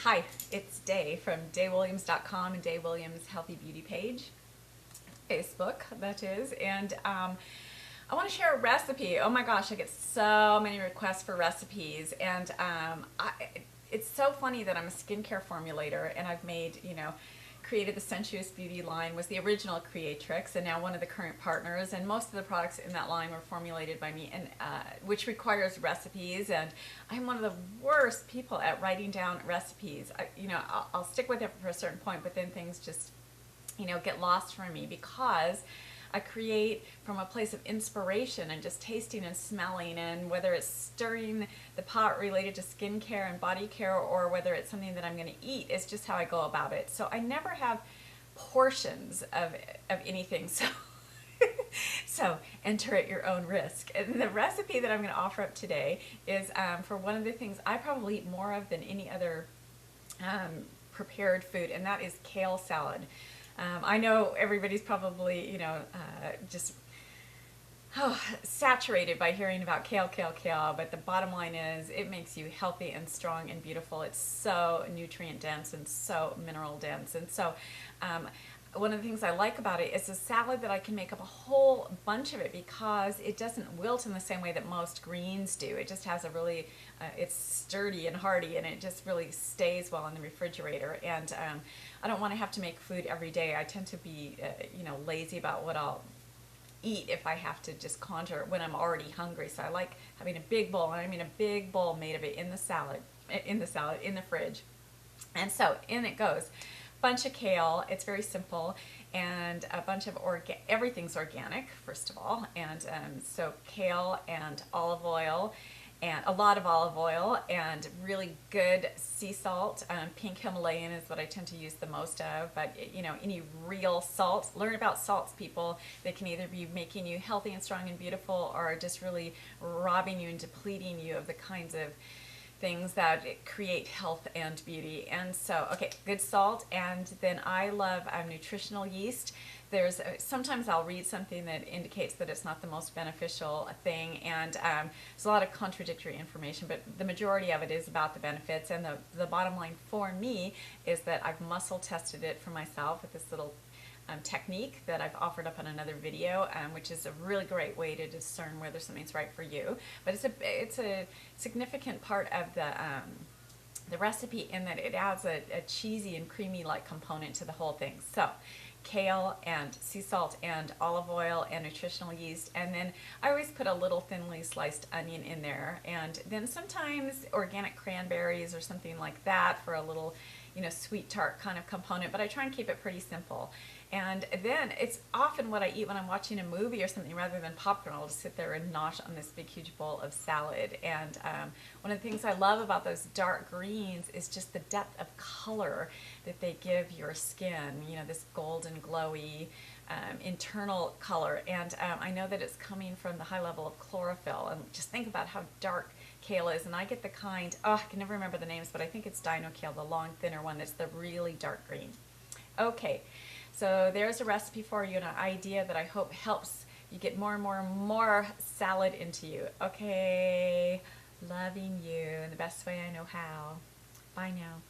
Hi, it's Day from DaeWilliams.com and DaeWilliams Healthy Beauty page, Facebook that is, and I want to share a recipe. Oh my gosh, I get so many requests for recipes, and it's so funny that I'm a skincare formulator, and I've made, created the Sensuous Beauty line, was the original creatrix, and now one of the current partners, and most of the products in that line were formulated by me, and which requires recipes, and I'm one of the worst people at writing down recipes. I'll stick with it for a certain point, but then things just, get lost from me because I create from a place of inspiration and just tasting and smelling, and whether it's stirring the pot related to skincare and body care or whether it's something that I'm going to eat, it's just how I go about it. So I never have portions of anything. So enter at your own risk. And the recipe that I'm going to offer up today is for one of the things I probably eat more of than any other prepared food, and that is kale salad. I know everybody's probably, just saturated by hearing about kale, but the bottom line is it makes you healthy and strong and beautiful. It's so nutrient dense and so mineral dense. And so one of the things I like about it is a salad that I can make up a whole bunch of it because it doesn't wilt in the same way that most greens do. It just has a really, it's sturdy and hearty, and it just really stays well in the refrigerator. And I don't want to have to make food every day. I tend to be, lazy about what I'll eat if I have to just conjure when I'm already hungry. So I like having a big bowl, and I mean a big bowl made of it in the fridge. And so in it goes. Bunch of kale. It's very simple, and a bunch of everything's organic, first of all, and so kale and olive oil, and a lot of olive oil, and really good sea salt. Pink Himalayan is what I tend to use the most of, but any real salt. Learn about salts, people. They can either be making you healthy and strong and beautiful, or just really robbing you and depleting you of the kinds of things that create health and beauty. And so, okay, good salt. And then I love nutritional yeast. Sometimes I'll read something that indicates that it's not the most beneficial thing, and there's a lot of contradictory information, but the majority of it is about the benefits. And the bottom line for me is that I've muscle tested it for myself with this little technique that I've offered up on another video, which is a really great way to discern whether something's right for you. But it's a significant part of the recipe in that it adds a cheesy and creamy like component to the whole thing. So kale and sea salt and olive oil and nutritional yeast, and then I always put a little thinly sliced onion in there, and then sometimes organic cranberries or something like that for a little sweet tart kind of component, but I try and keep it pretty simple. And then it's often what I eat when I'm watching a movie or something rather than popcorn. I'll just sit there and nosh on this big huge bowl of salad. And one of the things I love about those dark greens is just the depth of color that they give your skin, this golden glowy internal color. And I know that it's coming from the high level of chlorophyll, and just think about how dark kale is. And I get the kind, I can never remember the names, but I think it's dino kale, the long thinner one that's the really dark green. Okay, so there's a recipe for you, and an idea that I hope helps you get more and more and more salad into you. Okay, loving you in the best way I know how. Bye now.